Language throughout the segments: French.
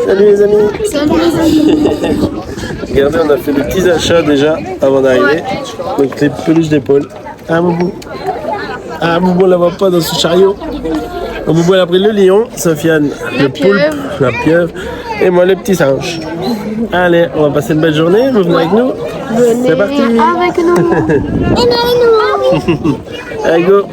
Salut les amis. Salut les amis. Regardez, on a fait des petits achats déjà avant d'arriver. Donc les peluches d'épaule. Ah Boubou. Ah Boubou, on la voit pas dans ce chariot. Donc, Boubou elle a pris le lion, Sofiane le poulpe, la pieuvre et moi le petit singe. Allez, on va passer une belle journée. Vous venez avec nous. C'est parti. Avec nous. Et nous. Allez go.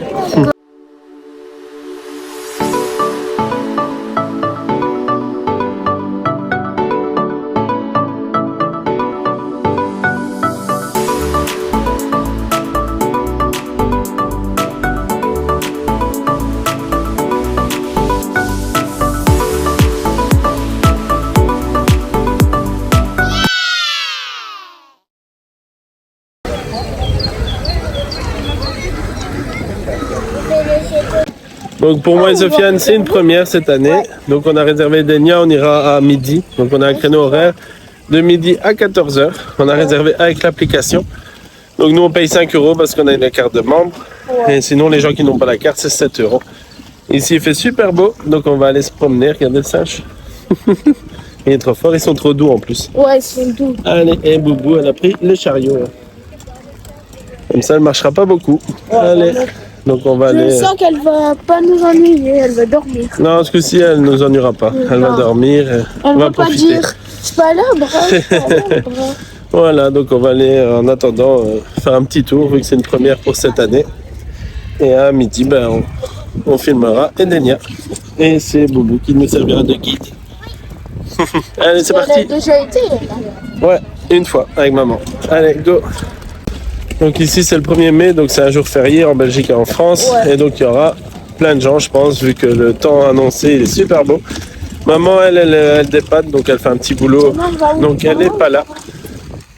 Donc pour moi et Sofiane, c'est une première cette année. Donc on a réservé Denia, on ira à midi. Donc on a un créneau horaire de midi à 14h. On a réservé avec l'application. Donc nous on paye 5 € parce qu'on a une carte de membre. Et sinon les gens qui n'ont pas la carte, c'est 7 €. Ici il fait super beau, donc on va aller se promener. Regardez le singe. Il est trop fort, ils sont trop doux en plus. Ouais, ils sont doux. Allez, et Boubou, elle a pris le chariot. Comme ça elle marchera pas beaucoup. Allez. Donc on va aller... Je sens qu'elle va pas nous ennuyer, elle va dormir. Non, ce coup-ci, elle nous ennuiera pas. Elle va dormir, Elle va va pas profiter. dire, c'est pas là, bras. Voilà, donc on va aller, en attendant, faire un petit tour, vu que c'est une première pour cette année. Et à midi, ben, on filmera Edenia. Et c'est Boubou qui nous servira de guide. Allez, c'est Elle a parti. déjà été, là. Ouais, une fois, avec maman. Allez, go. Donc ici c'est le 1er mai, donc c'est un jour férié en Belgique et en France. Ouais. Et donc il y aura plein de gens, je pense, vu que le temps annoncé il est super beau. Maman, elle dépanne, donc elle fait un petit boulot. Donc elle n'est pas là.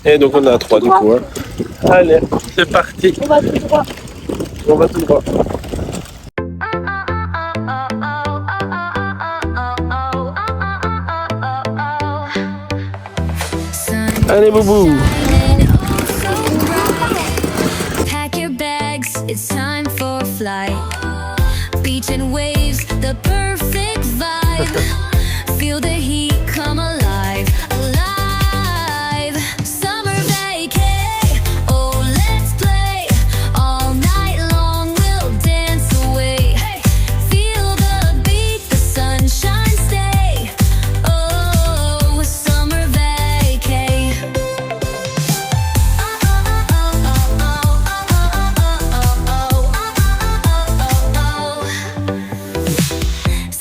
Et donc on a 3 du coup. Hein. Allez, c'est parti. On va tout droit. On va tout droit. Allez, Boubou. It's time for flight. Beach and waves, the perfect vibe. Feel the heat come alive, alive. Summer vacay, oh let's play. All night long we'll dance away. Feel the beat, the sunshine stay. Oh, summer vacay.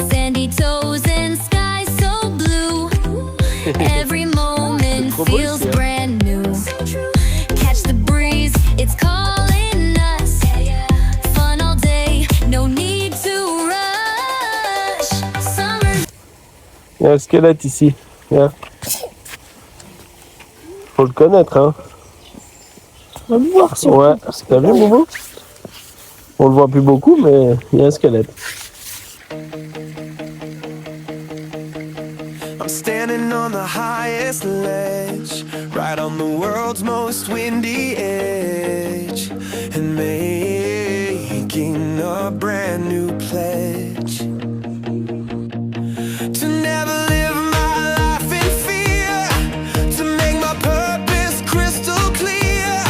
Sandy toes and sky so blue. Every moment feels brand new. Catch the breeze, it's calling us. Fun all day, no need to rush. Summer. Il y a un squelette ici. Regarde. Faut le connaître, hein. On va le voir si Ouais, t'as vu, Boubou? On le voit plus beaucoup, mais il y a un squelette. I'm standing on the highest ledge, right on the world's most windy edge, and making a brand new pledge to never live my life in fear, to make my purpose crystal clear.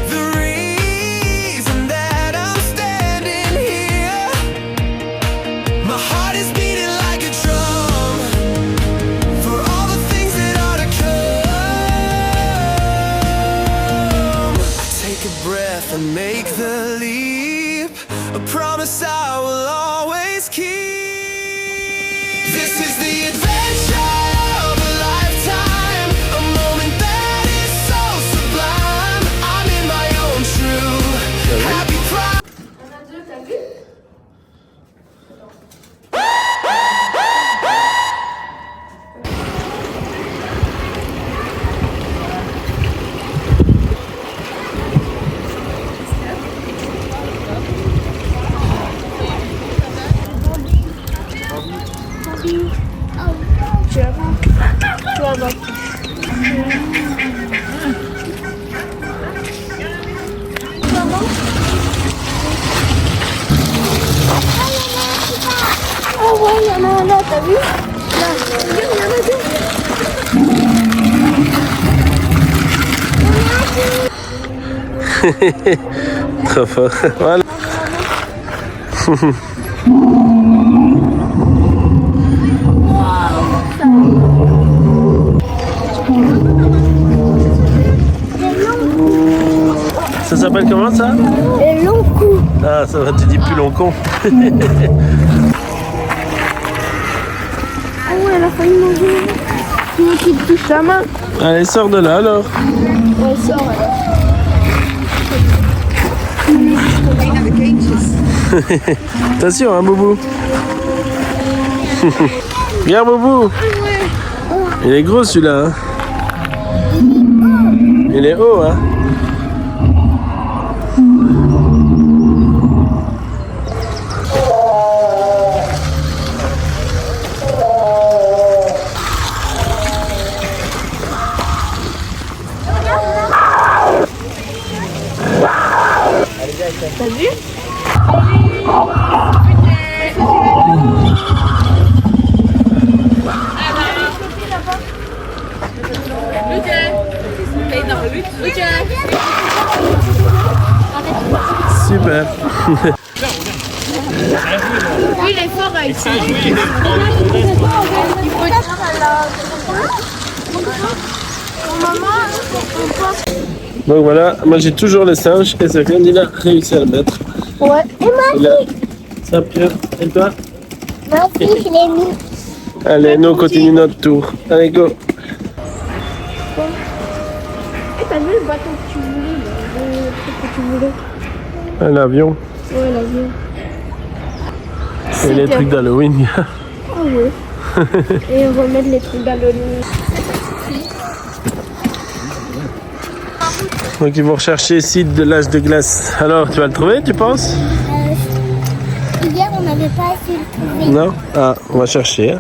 The reason that I'm standing here, my heart is beating like a drum for all the things that are to come. Take a breath and make the leap, a promise I will always keep. This is the adventure of a lifetime, a moment that is so sublime. I'm in my own true happy pride. tu vas voir. Ah ouais, il y en a un là, t'as vu? Là, Trop fort. Voilà. Ça s'appelle comment ça? Le long cou. Ah, ça va, tu dis plus long con. Ah ouais, elle a failli manger. Sinon, tu te touches la main. Allez, sors de là alors. Ouais, sors alors. Attention, hein, Boubou. Viens, Boubou. Il est gros celui-là. Hein. Il est haut, hein. T'as vu? Super. Oui, il est fort avec ça. Donc voilà, moi j'ai toujours les singes et Sofiane il a réussi à le mettre. Ouais. Et Il a... Ça Pierre, et toi? ma fille, je l'ai mis. Allez, nous on continue notre tour. Allez, go. Et t'as vu le bateau que tu voulais, le truc que tu voulais? L'avion Ouais, l'avion. et les trucs d'Halloween. Ah ouais. Et remettre les trucs d'Halloween. Donc ils vont rechercher Sid de l'âge de glace. Alors, tu vas le trouver, tu penses? Hier, on n'avait pas assez le trouver. Non? Ah, on va chercher. Hein.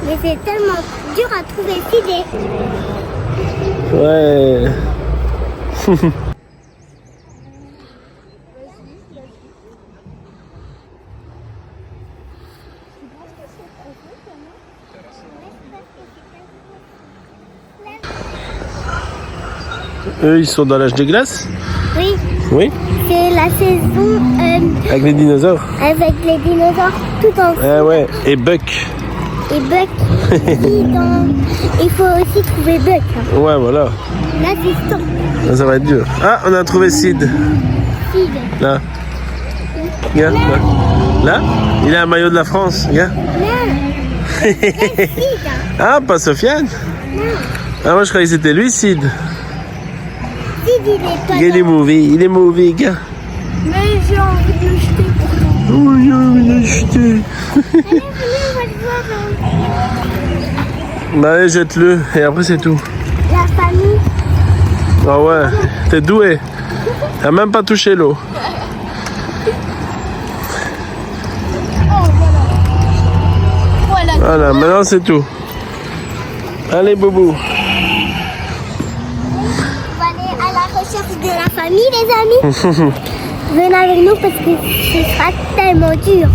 Mais c'est tellement dur à trouver Sid. Ouais. Eux, ils sont dans l'âge de glace? Oui, Oui? c'est la saison Avec les dinosaures? avec les dinosaures tout en Ah ouais, et Buck. et Buck. Il faut aussi trouver Buck. Hein. Ouais, voilà. Là, c'est temps. Ça va être dur. Ah, on a trouvé Sid. Sid. Là. Regarde, là. Là, il a un maillot de la France. Regarde. Non. Sid. Ah, pas Sofiane? Ah, moi je croyais que c'était lui, Sid. Sid, il est pas Il est mauvais, gars. Mais j'ai envie de le jeter pourtant. Oh, j'ai envie de le jeter. Allez, venez, on va le voir. Bah, allez, jette-le, et après c'est tout. La famille. Ah ouais, t'es doué. T'as même pas touché l'eau. Voilà. Voilà, maintenant c'est tout. Allez, Boubou. On va aller à la recherche de la famille, les amis. Venez avec nous parce que ce sera tellement dur.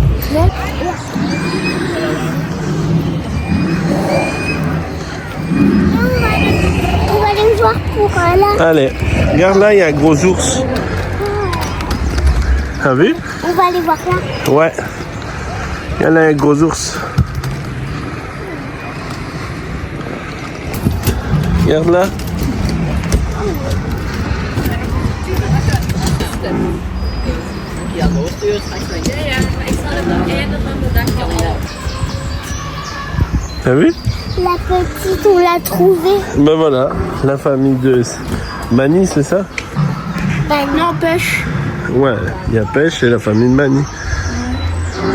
On va aller voir pour là. Allez, regarde là, il y a un gros ours. T'as vu? On va aller voir là. Ouais. Il y a là un gros ours. Regarde là. T'as vu? La petite, on l'a trouvée. Ben voilà, la famille de Mani, c'est ça? Non, pêche. Ouais, il y a Pêche et la famille de Mani.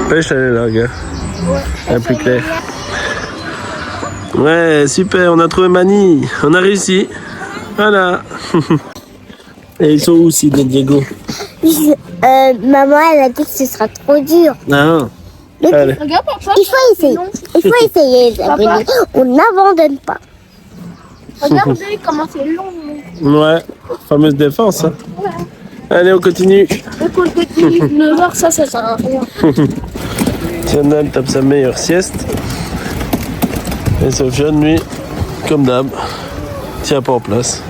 Pêche, elle est là, gars. Elle est plus claire. Ouais, super, on a trouvé Mani. On a réussi. Voilà. Et ils sont où aussi, les Diego? Maman, elle a dit que ce sera trop dur. Non. Donc, Allez. regarde, papa. Il faut essayer. Il faut essayer, les abonnés. On n'abandonne pas. Regardez comment c'est long. Ouais, fameuse défense. Hein. Ouais. Allez, on continue. Donc on continue. 9h, ça sert à rien. Tiana, elle tape sa meilleure sieste. Et Sofiane, lui, comme d'hab, tient pas en place.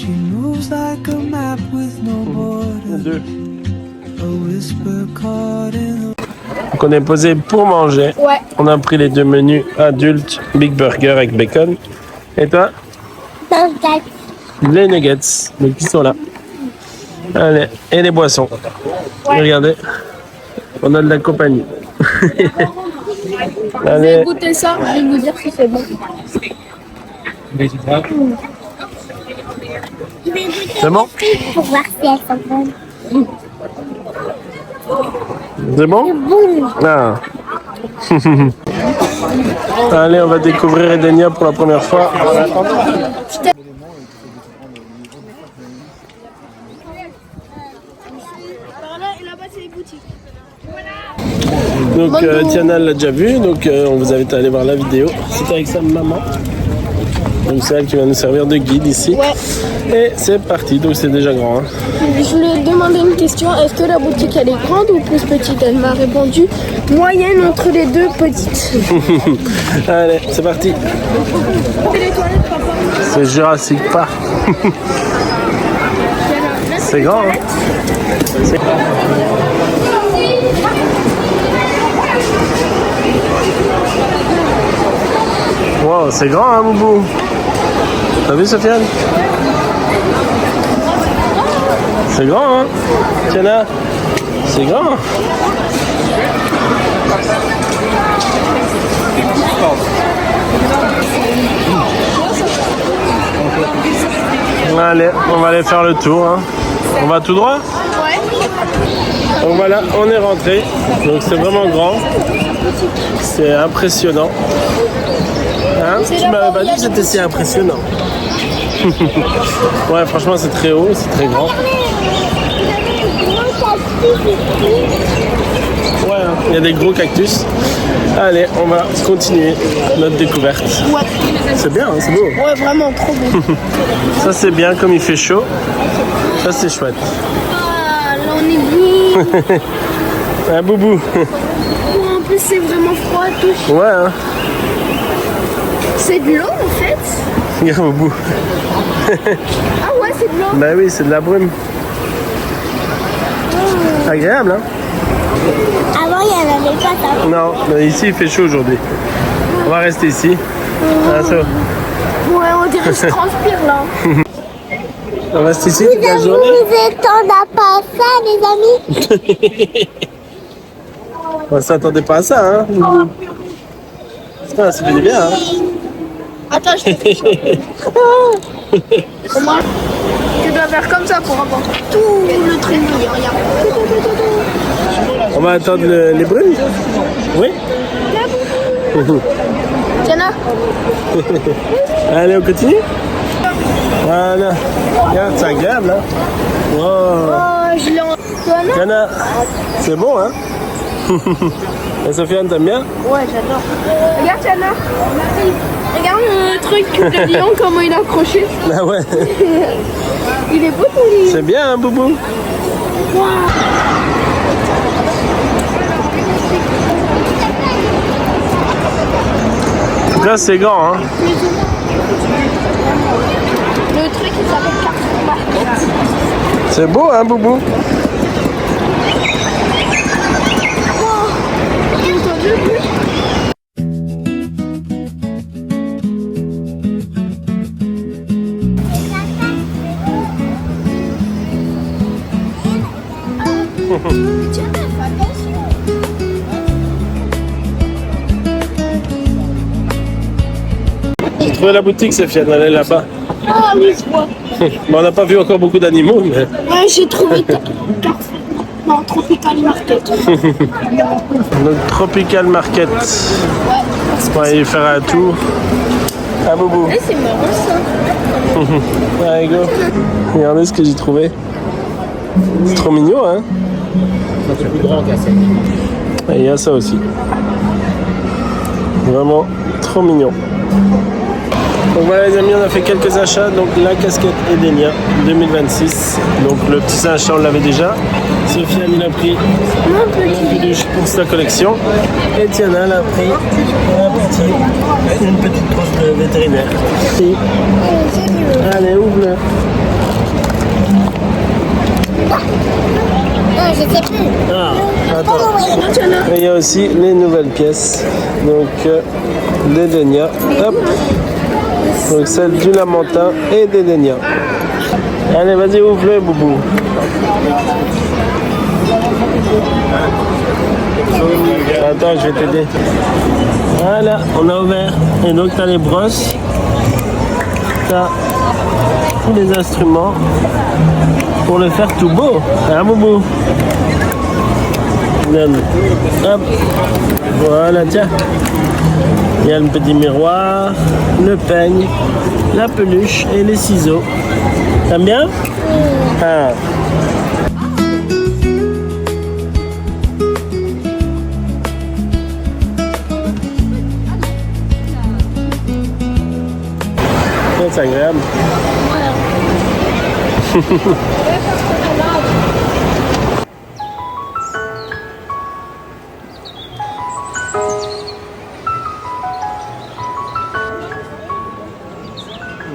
She moves like a map with no border. Deux. A whisper caught in Donc on est posé pour manger. Ouais. On a pris les deux menus adultes, Big Burger avec bacon. Et toi? Les nuggets. Donc ils sont là. Allez, et les boissons. Regardez, on a de la compagnie. Allez, Goûtez ça, je vais vous dire si c'est bon. c'est bon? Pour voir si elles sont bonnes. C'est bon? Ah. Allez, on va découvrir Edenia pour la première fois. Donc Tiana l'a déjà vu, donc on vous invite à aller voir la vidéo. C'était avec sa maman. Donc c'est elle qui va nous servir de guide ici. Ouais. Et c'est parti, donc c'est déjà grand. Hein. Je lui ai demandé une question, est-ce que la boutique elle est grande ou plus petite? Elle m'a répondu moyenne entre les deux, petite. Allez, c'est parti. C'est Jurassic Park. C'est grand. Hein. Wow, c'est grand, hein, Boubou? T'as vu, Sofiane? C'est grand, hein? Tiana, c'est grand. Allez, on va aller faire le tour. Hein. On va tout droit? Ouais. Donc voilà, on est rentré. Donc c'est vraiment grand. C'est impressionnant. Hein? Tu m'avais pas dit que c'était si impressionnant. Ouais, franchement, c'est très haut, c'est très grand. Ouais, il y a des gros cactus. Allez, on va continuer notre découverte. Ouais. C'est bien, hein, c'est beau. Ouais, vraiment trop beau. Ça, c'est bien comme il fait chaud. Ça, c'est chouette. Ah, là on est bien. Un boubou. En plus c'est vraiment froid, tout. Ouais, hein. C'est de l'eau en fait. Regarde boubou. Ah ouais, c'est de l'eau. Bah oui, c'est de la brume. Agréable, hein? Avant il n'y en avait pas ça. Non, mais ici, il fait chaud aujourd'hui. On va rester ici. Ah, ça. Ouais, on dirait que je transpire là. On reste ici toute la journée. Vous attendez pas à ça, les amis? On s'attendait pas à ça, hein? Putain, ça fait du bien, hein? Attends, je te fais Comment? Tu dois faire comme ça pour avoir tout le truc. Regarde. On va attendre les brumes? Oui? Tiana. Allez, on continue? Voilà. Regarde, c'est agréable, hein? Wow. Oh, je l'ai en... Tiana? Tiana, c'est bon, hein? Et Sofiane, t'aimes bien? Ouais, j'adore. Regarde, Tiana. Regarde le truc de lion, comment il a accroché. Ah ouais. Il est beau ton lit. C'est bien, hein, Boubou? Là, c'est grand, hein? Le truc, il s'appelle Carrefour Market. C'est beau, hein, Boubou? J'ai trouvé la boutique, Sofiane, elle est là-bas. Ah oui, je vois. Bon, on n'a pas vu encore beaucoup d'animaux, mais... Ouais, j'ai trouvé Carrefour. Non, Tropical Market. Donc, Tropical Market. On va y faire un tour. Ah, Boubou. Eh, c'est marrant ça. Allez, go. Regardez ce que j'ai trouvé. C'est trop mignon, hein? C'est plus grand qu'à Et il y a ça aussi. Vraiment trop mignon. Donc voilà les amis, on a fait quelques achats. Donc la casquette Edenia 2026. Donc le petit singe, on l'avait déjà. Sofiane, il a pris un peluche pour sa collection. Et Tiana, elle a pris une petite trousse de vétérinaire. Allez, ouvre-le. Non, je sais plus. Ah, attends. Oh, Et il y a aussi les nouvelles pièces. Donc, des Dénia. Hop. Donc, celle du Lamentin et des Dénia. Allez, vas-y, ouvre-le, Boubou. Attends, je vais t'aider. Voilà, on a ouvert. Et donc, tu as les brosses. Tu as tous les instruments pour le faire tout beau. Hein, Boubou? Regarde. Hop. Voilà, tiens. Il y a le petit miroir, le peigne, la peluche et les ciseaux. T'aimes bien? Ah. C'est agréable.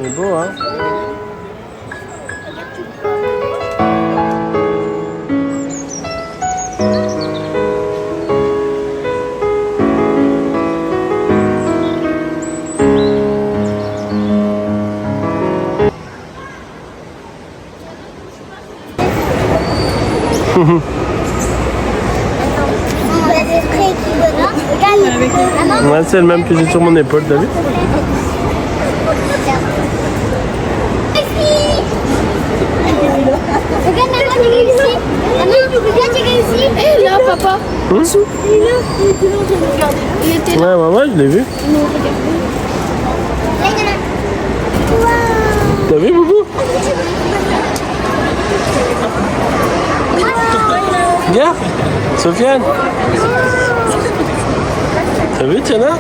C'est beau, hein? Ouais, c'est le même que j'ai sur mon épaule, t'as vu? Regarde, maman, j'ai réussi. Maman, regarde, j'ai réussi. Et là, papa. Dessous. Il est là. Il était là. Ouais, je l'ai vu. T'as vu, Boubou? Regarde, Sofiane. T'as vu, Tiana?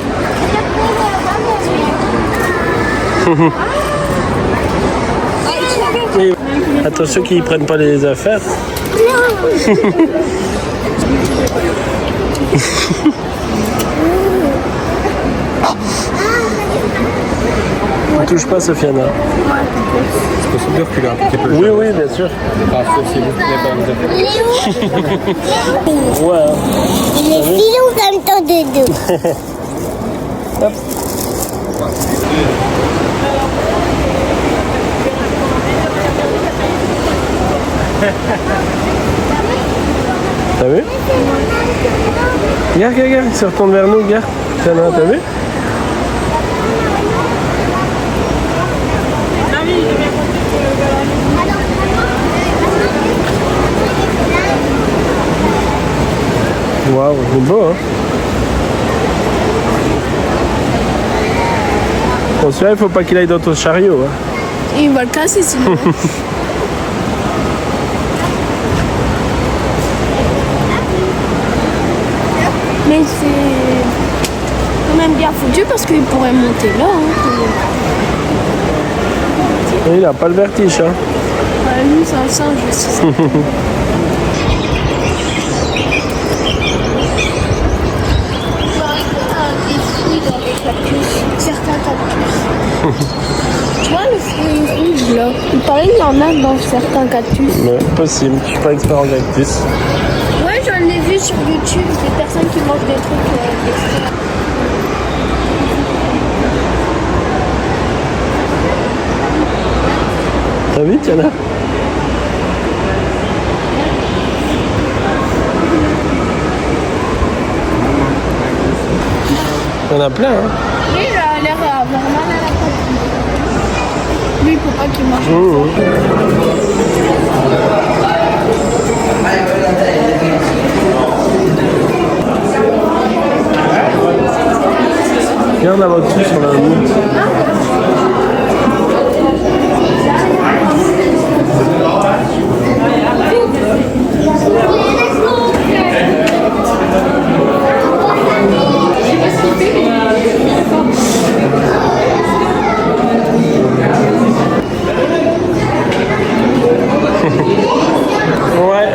Et attention qu'ils ne prennent pas les affaires. Ne touche pas, Sofiana. C'est possible que tu l'as un petit peu. Oui, bien sûr. Ah, sauf si vous n'avez pas vous Il est où? Ouais. Il est filou comme ton doudou. Hop. T'as vu? Regarde, il se retourne vers nous, regarde. Tiana, t'as vu? Waouh, c'est beau, hein? Bon, celui-là, il faut pas qu'il aille dans ton chariot, hein? Il va le casser sinon. Mais c'est quand même bien foutu parce qu'il pourrait monter là. Hein. Et il a pas le vertige, hein? Ouais, lui, c'est un singe aussi. Certains cactus. Tu vois le fruit rouge là? Il paraît qu'il y en a dans certains cactus. Mais possible, je suis pas expert en cactus. Ouais, j'en ai vu sur YouTube des personnes qui mangent des trucs extra. T'as vu, Tiana? Il y en a plein, hein? Lui, il a l'air d'avoir mal à la poitrine. Lui, il faut pas qu'il mange. Regarde la voiture sur la route. Ouais.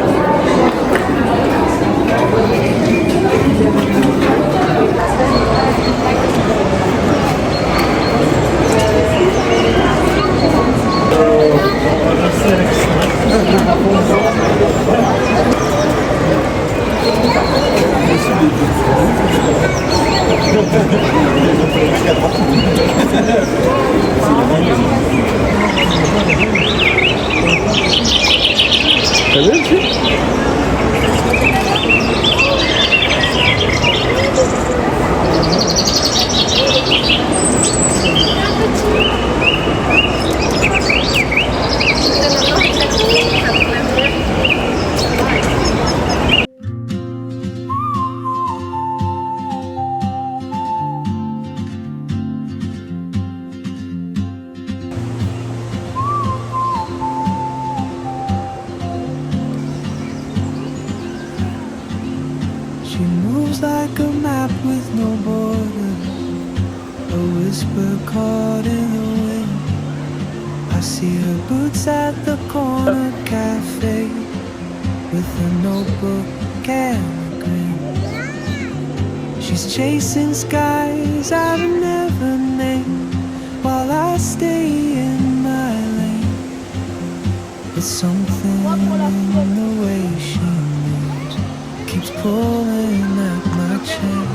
T'as vu aussi? She moves like a map with no borders, a whisper caught in the wind. I see her boots at the corner cafe with a notebook and a grin. She's chasing skies I've never named while I stay in my lane. It's something in the way she moves keeps pulling at my chain.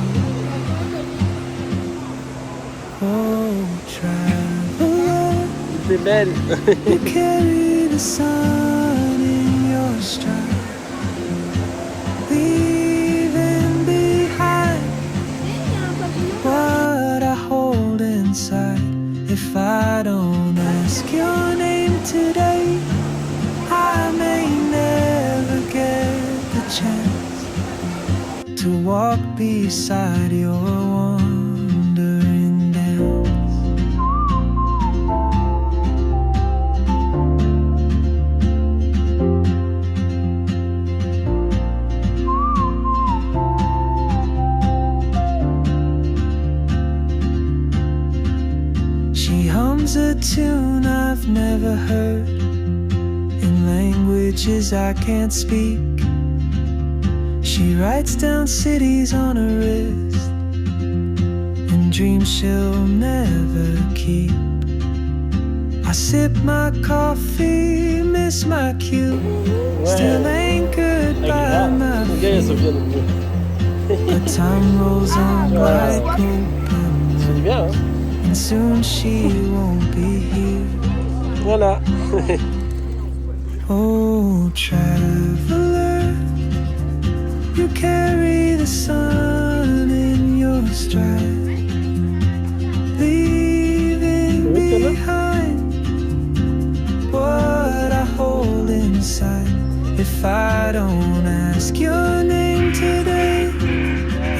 Oh, traveler, C'est belle. you carry the sun in your stride, leaving behind what I hold inside. If I don't ask your name today, I may never get the chance to walk beside your wandering dance. She hums a tune I've never heard in languages I can't speak. She writes down cities on her wrist and dreams she'll never keep. I sip my coffee, miss my cue, still anchored by my feet. But time rolls on like open road, and soon she won't be here. Voilà. Oh, traveler, you carry the sun in your stride, leaving behind what I hold inside. If I don't ask your name today,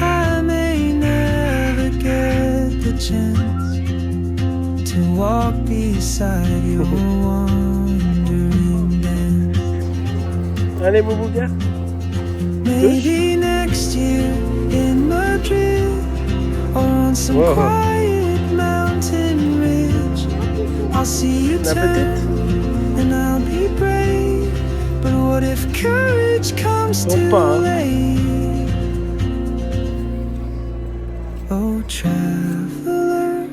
I may never get the chance to walk beside your wandering dance. Allez, Boubouga. Maybe next year in Madrid or on some Whoa. quiet mountain ridge, I'll see you La turn petite. and I'll be brave. But what if courage comes too Opa. late? Oh, traveler,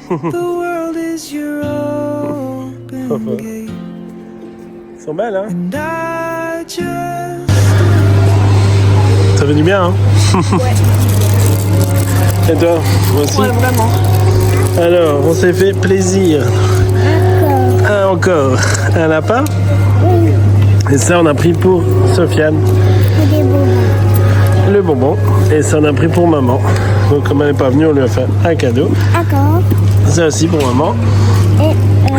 the world is your open gate, Ils sont belles, hein? and I just Ça fait du bien, hein? Ouais. Et toi? Moi aussi? Ouais, vraiment. Alors, on s'est fait plaisir. Encore un lapin. Et ça, on a pris pour Sofiane. Des bonbons. Le bonbon. Et ça, on a pris pour maman. Donc, comme elle n'est pas venue, on lui a fait un cadeau. D'accord. Ça aussi pour maman.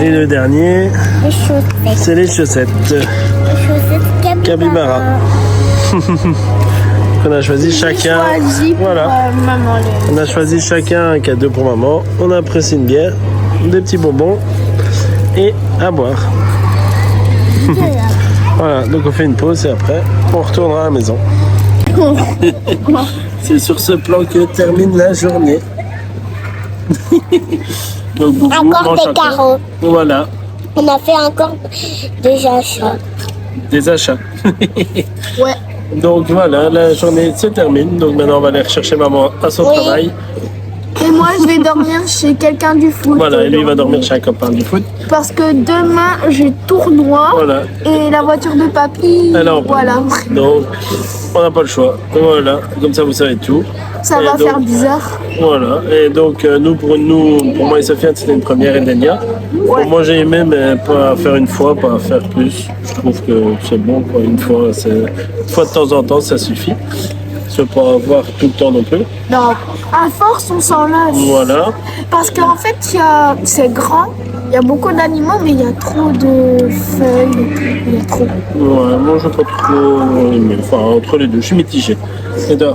Et Et le dernier, les chaussettes. c'est les chaussettes. Les chaussettes Capybara. On a choisi chacun. Choisi pour Voilà. maman. On a choisi chacun un cadeau pour maman. On a apprécié une bière, des petits bonbons et à boire. Voilà, donc on fait une pause et après on retournera à la maison. C'est sur ce plan que termine la journée. Donc beaucoup Encore mangent des carreaux. Voilà, On a fait encore des achats. des achats. Ouais. Donc voilà, la journée se termine. Donc maintenant on va aller rechercher maman à son Oui. travail. Et moi, je vais dormir chez quelqu'un du foot. Voilà, et lui il va dormir chez un copain du foot. Parce que demain, j'ai tournoi. Voilà. Et la voiture de papy. Alors, Voilà. donc, on n'a pas le choix. Voilà, comme ça vous savez tout. Ça Et va donc, faire bizarre. Voilà, et donc pour moi et Sofiane, c'était une première, et Denia. Pour moi, j'ai aimé, mais pas faire une fois, pas faire plus. Je trouve que c'est bon, quoi. Une fois de temps en temps, ça suffit. C'est pas avoir tout le temps non plus. Non, à force, on s'en lasse. Voilà. Parce qu'en fait, c'est grand, il y a beaucoup d'animaux, mais il y a trop de feuilles et tout. Il y a trop. Ouais, moi, je n'ai pas trop aimé. Enfin, entre les deux, je suis mitigé. Et toi?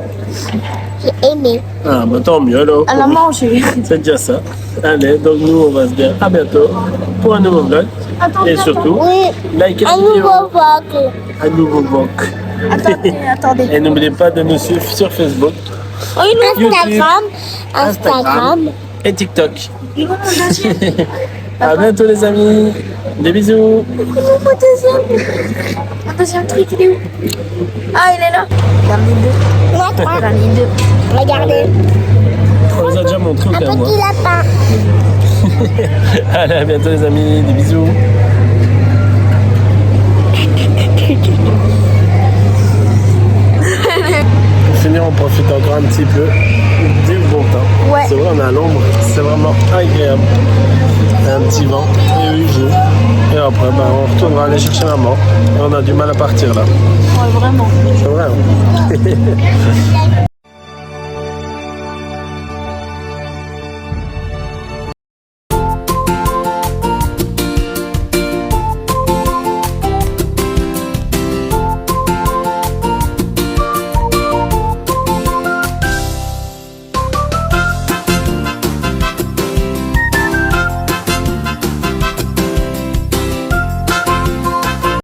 J'ai aimé. Ah, bah tant mieux alors. Elle a mangé. C'est déjà ça. Allez, donc nous, on va se dire à bientôt pour un nouveau vlog. Attendez, Et surtout, Oui, likez la un vidéo. nouveau vlog. Un nouveau vlog. Attendez. Et n'oubliez pas de nous suivre sur Facebook Instagram. et TikTok. Il est où mon deuxième À bientôt les amis. Des bisous. Mon deuxième truc, il est où? Ah, il est là. J'en ai deux. Moi, toi. J'en ai deux. Regardez. On vous a déjà montré au Un cas où. petit lapin. Allez, à bientôt les amis. Des bisous. Pour finir, on profite encore un petit peu du bon temps. Ouais. C'est vrai, on est à l'ombre. C'est vraiment agréable. Un petit vent. Et eux, ils jouent. Et après, on retournera aller chercher maman. Et on a du mal à partir là. Ouais, vraiment. C'est vrai. Hein.